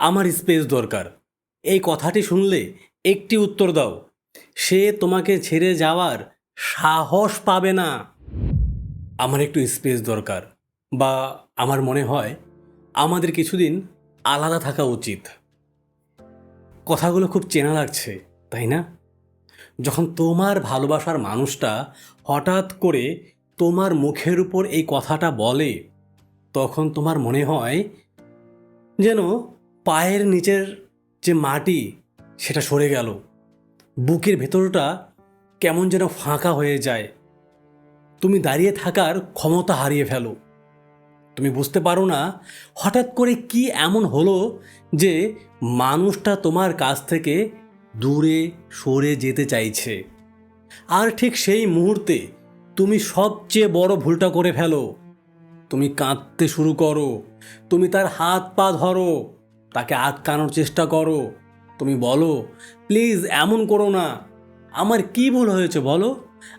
আমার স্পেস দরকার, এই কথাটি শুনলে একটি উত্তর দাও। সে তোমাকে ছেড়ে যাওয়ার সাহস পাবে না। আমার একটু স্পেস দরকার, বা আমার মনে হয় আমাদের কিছুদিন আলাদা থাকা উচিত। কথাগুলো খুব চেনা লাগছে, তাই না? যখন তোমার ভালোবাসার মানুষটা হঠাৎ করে তোমার মুখের উপর এই কথাটা বলে, তখন তোমার মনে হয় যেন পায়ের নিচের যে মাটি সেটা সরে গেল, বুকের ভেতরটা কেমন যেন ফাঁকা হয়ে যায়। তুমি দাঁড়িয়ে থাকার ক্ষমতা হারিয়ে ফেলো। তুমি বুঝতে পারো না হঠাৎ করে কি এমন হলো যে মানুষটা তোমার কাছ থেকে দূরে সরে যেতে চাইছে। আর ঠিক সেই মুহূর্তে তুমি সবচেয়ে বড় ভুলটা করে ফেলো। তুমি কাঁদতে শুরু করো, তুমি তার হাত পা ধরো, তাকে আটকানোর চেষ্টা করো। তুমি বলো, প্লিজ এমন করো না, আমার কি ভুল হয়েছে বলো,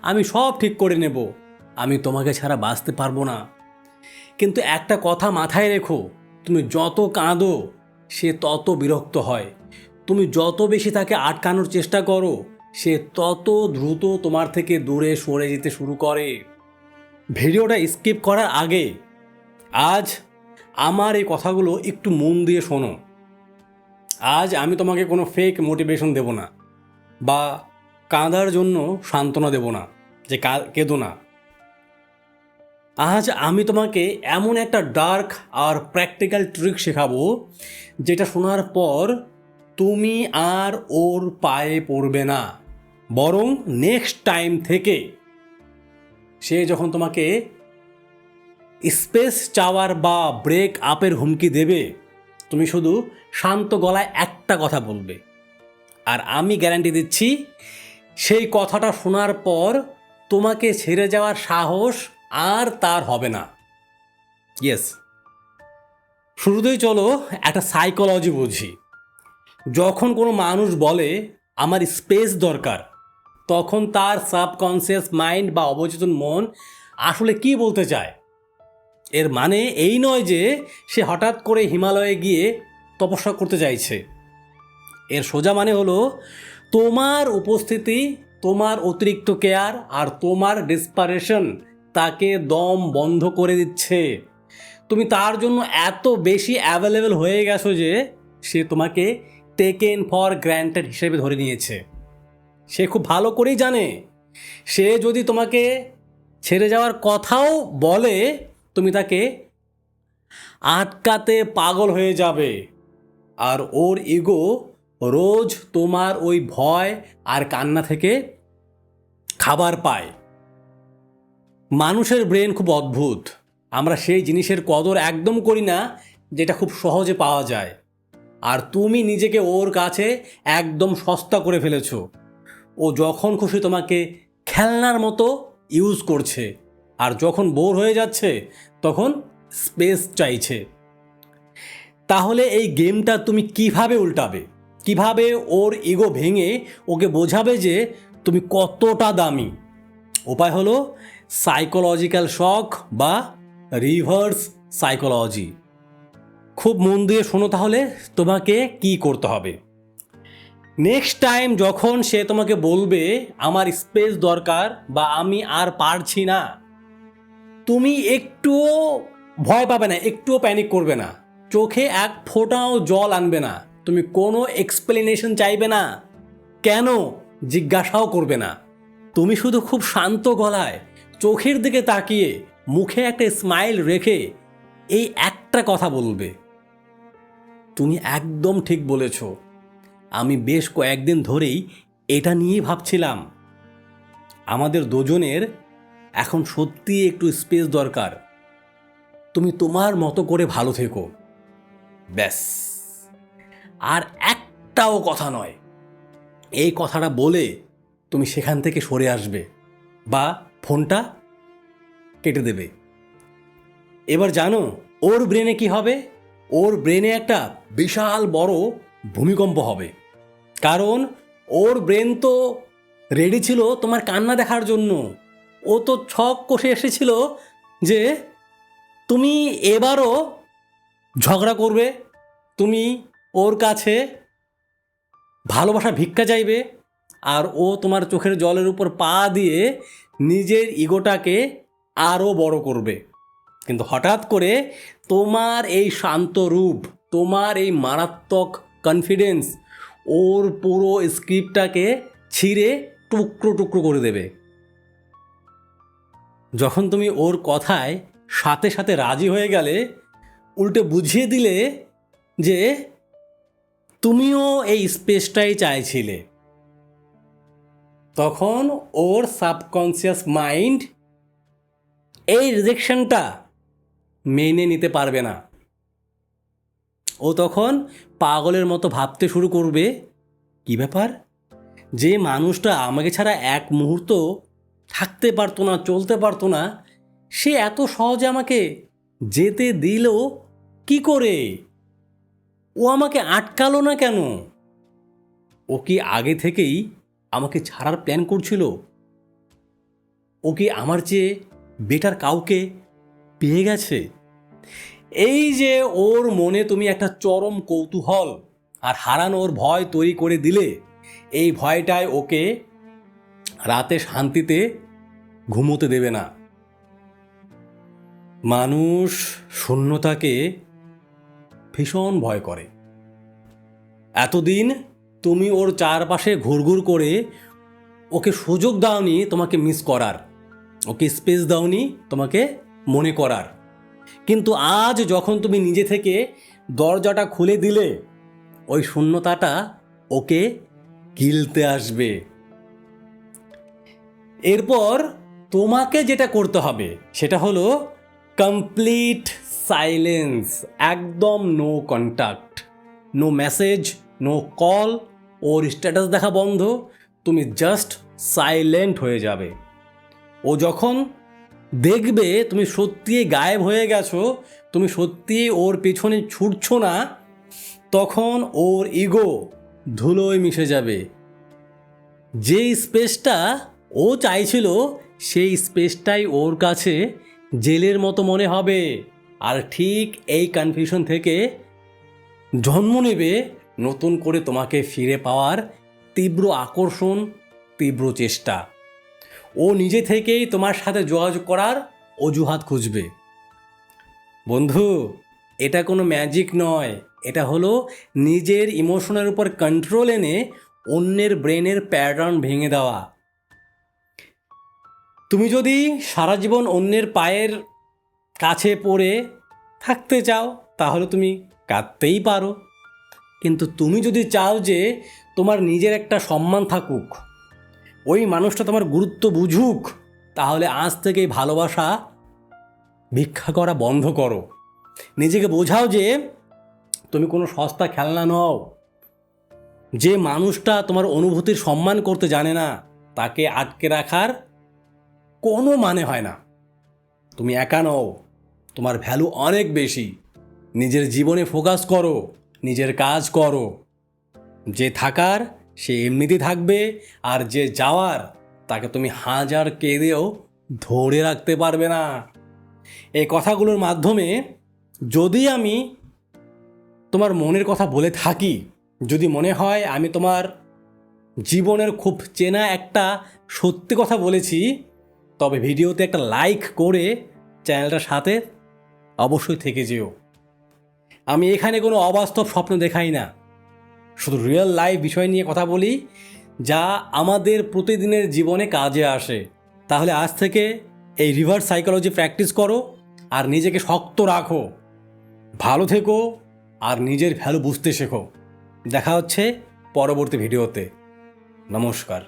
আমি সব ঠিক করে নেব, আমি তোমাকে ছাড়া বাঁচতে পারবো না। কিন্তু একটা কথা মাথায় রেখো, তুমি যত কাঁদো সে তত বিরক্ত হয়। তুমি যত বেশি তাকে আটকানোর চেষ্টা করো সে তত দ্রুত তোমার থেকে দূরে সরে যেতে শুরু করে। ভিডিওটা স্কিপ করার আগে আজ আমার এই কথাগুলো একটু মন দিয়ে শোনো। আজ আমি তোমাকে কোনো ফেক মোটিভেশন দেব না, বা কাঁদার জন্য সান্ত্বনা দেব না যে কেঁদো না। আজ আমি তোমাকে এমন একটা ডার্ক আর প্র্যাকটিক্যাল ট্রিক শেখাবো যেটা শোনার পর তুমি আর ওর পায়ে পড়বে না, বরং নেক্সট টাইম থেকে সে যখন তোমাকে স্পেস চাওয়ার বা ব্রেক আপের হুমকি দেবে, তুমি শুধু শান্ত গলায় একটা কথা বলবে, আর আমি গ্যারান্টি দিচ্ছি সেই কথাটা শোনার পর তোমাকে ছেড়ে যাওয়ার সাহস আর তার হবে না। ইয়েস, শুরুতেই চলো একটা সাইকোলজি বুঝি। যখন কোনো মানুষ বলে আমার স্পেস দরকার, তখন তার সাবকনসিয়াস মাইন্ড বা অবচেতন মন আসলে কি বলতে চায়। এর মানে এই নয় যে সে হঠাৎ করে হিমালয়ে গিয়ে তপস্যা করতে চাইছে। এর সোজা মানে হলো তোমার উপস্থিতি, তোমার অতিরিক্ত কেয়ার আর তোমার ডেসপারেশন তাকে দম বন্ধ করে দিচ্ছে। তুমি তার জন্য এত বেশি অ্যাভেলেবেল হয়ে গেছো যে সে তোমাকে টেকেন ফর গ্র্যান্টেড হিসেবে ধরে নিয়েছে। সে খুব ভালো করেই জানে সে যদি তোমাকে ছেড়ে যাওয়ার কথাও বলে, তুমি তাকে আটকাতে পাগল হয়ে যাবে। আর ওর ইগো রোজ তোমার ওই ভয় আর কান্না থেকে খাবার পায়। মানুষের ব্রেন খুব অদ্ভুত। আমরা সেই জিনিসের কদর একদম করি না যেটা খুব সহজে পাওয়া যায়। আর তুমি নিজেকে ওর কাছে একদম সস্তা করে ফেলেছো। ও যখন খুশি তোমাকে খেলনার মতো ইউজ করছে, আর যখন বোর হয়ে যাচ্ছে তখন স্পেস চাইছে। তাহলে এই গেমটা তুমি কিভাবে উল্টাবে? কিভাবে ওর ইগো ভেঙে ওকে বোঝাবে যে তুমি কতটা দামি? উপায় হলো সাইকোলজিক্যাল শক বা রিভার্স সাইকোলজি। খুব মন দিয়ে শোনো তাহলে তোমাকে কি করতে হবে। নেক্সট টাইম যখন সে তোমাকে বলবে আমার স্পেস দরকার বা আমি আর পারছি না, তুমি একটুও ভয় পাবে না, একটুও প্যানিক করবে না, চোখে এক ফোঁটাও জল আনবে না, তুমি কোনো এক্সপ্লেনেশন চাইবে না, কেন জিজ্ঞাসাও করবে না। তুমি শুধু খুব শান্ত গলায় চোখের দিকে তাকিয়ে মুখে একটা স্মাইল রেখে এই একটা কথা বলবে, তুমি একদম ঠিক বলেছ, আমি বেশ কয়েকদিন ধরেই এটা নিয়েই ভাবছিলাম। আমাদের দুজনের এখন সত্যিই একটু স্পেস দরকার। তুমি তোমার মতো করে ভালো থেকো, ব্যাস। আর একটাও কথা নয়। এই কথাটা বলে তুমি সেখান থেকে সরে আসবে বা ফোনটা কেটে দেবে। এবার জানো ওর ব্রেনে কি হবে? ওর ব্রেনে একটা বিশাল বড় ভূমিকম্প হবে। কারণ ওর ব্রেন তো রেডি ছিল তোমার কান্না দেখার জন্য। ও তো ছক কষে এসেছিল যে তুমি এবারও ঝগড়া করবে, তুমি ওর কাছে ভালোবাসা ভিক্ষা চাইবে, আর ও তোমার চোখের জলের উপর পা দিয়ে নিজের ইগোটাকে আরও বড় করবে। কিন্তু হঠাৎ করে তোমার এই শান্ত রূপ, তোমার এই মারাত্মক কনফিডেন্স ওর পুরো স্ক্রিপ্টটাকে ছিঁড়ে টুকরো টুকরো করে দেবে। যখন তুমি ওর কথায় সাথে সাথে রাজি হয়ে গেলে, উল্টে বুঝিয়ে দিলে যে তুমিও এই স্পেসটাই চাইছিলে, তখন ওর সাবকনসিয়াস মাইন্ড এই রিজেকশনটা মেনে নিতে পারবে না। ও তখন পাগলের মতো ভাবতে শুরু করবে, কি ব্যাপার, যে মানুষটা আমাকে ছাড়া এক মুহূর্ত থাকতে পারতো না, চলতে পারতো না, সে এত সহজে আমাকে যেতে দিল কি করে? ও আমাকে আটকালো না কেন? ও কি আগে থেকেই আমাকে ছাড়ার প্ল্যান করছিল? ও কি আমার চেয়ে বেটার কাউকে পেয়ে গেছে? এই যে ওর মনে তুমি একটা চরম কৌতূহল আর হারানোর ভয় তৈরি করে দিলে, এই ভয়টাই ওকে রাতে শান্তিতে ঘুমোতে দেবে না। মানুষ শূন্যতাকে ভীষণ ভয় করে। এতদিন তুমি ওর চারপাশে ঘুরঘুর করে ওকে সুযোগ দাওনি তোমাকে মিস করার, ওকে স্পেস দাওনি তোমাকে মনে করার। কিন্তু আজ যখন তুমি নিজে থেকে দরজাটা খুলে দিলে, ওই শূন্যতাটা ওকে গিলতে আসবে। এরপর তোমাকে যেটা করতে হবে সেটা হলো কমপ্লিট সাইলেন্স, একদম no contact, no message, no call, ওর স্ট্যাটাস দেখা বন্ধ, তুমি জাস্ট সাইলেন্ট হয়ে যাবে। ও যখন দেখবে তুমি সত্যিই গায়েব হয়ে গেছো, তুমি সত্যিই ওর পেছনে ছুটছো না, তখন ওর ইগো ধুলোয় মিশে যাবে। যেই স্পেসটা ও চাইছিল সেই স্পেসটাই ওর কাছে জেলের মতো মনে হবে। আর ঠিক এই কনফিউশন থেকে জন্ম নেবে নতুন করে তোমাকে ফিরে পাওয়ার তীব্র আকর্ষণ, তীব্র চেষ্টা। ও নিজে থেকেই তোমার সাথে যোগাযোগ করার অজুহাত খুঁজবে। বন্ধু, এটা কোনো ম্যাজিক নয়, এটা হলো নিজের ইমোশনের উপর কন্ট্রোল এনে অন্যের ব্রেনের প্যাটার্ন ভেঙে দেওয়া। তুমি যদি সারা জীবন অন্যের পায়ের কাছে পড়ে থাকতে চাও, তাহলে তুমি কাঁদতেই পারো। কিন্তু তুমি যদি চাও যে তোমার নিজের একটা সম্মান থাকুক, ওই মানুষটা তোমার গুরুত্ব বুঝুক, তাহলে আজ থেকেই ভালোবাসা ভিক্ষা করা বন্ধ করো। নিজেকে বোঝাও যে তুমি কোনো সস্তা খেলনা নও। যে মানুষটা তোমার অনুভূতির সম্মান করতে জানে না, তাকে আটকে রাখার কোনো মানে হয় না। তুমি একা নও, তোমার ভ্যালু অনেক বেশি। নিজের জীবনে ফোকাস করো, নিজের কাজ করো। যে থাকার সে এমনিতেই থাকবে, আর যে যাওয়ার তাকে তুমি হাজার কেঁদেও ধরে রাখতে পারবে না। এই কথাগুলোর মাধ্যমে যদি আমি তোমার মনের কথা বলে থাকি, যদি মনে হয় আমি তোমার জীবনের খুব চেনা একটা সত্যি কথা বলেছি, তবে ভিডিওতে একটা লাইক করে চ্যানেলটার সাথে অবশ্যই থেকে যেও। আমি এখানে কোনো অবাস্তব স্বপ্ন দেখাই না, শুধু রিয়েল লাইফ বিষয় নিয়ে কথা বলি যা আমাদের প্রতিদিনের জীবনে কাজে আসে। তাহলে আজ থেকে এই রিভার্স সাইকোলজি প্র্যাকটিস করো আর নিজেকে শক্ত রাখো। ভালো থেকো আর নিজের ভ্যালু বুঝতে শেখো। দেখা হচ্ছে পরবর্তী ভিডিওতে। নমস্কার।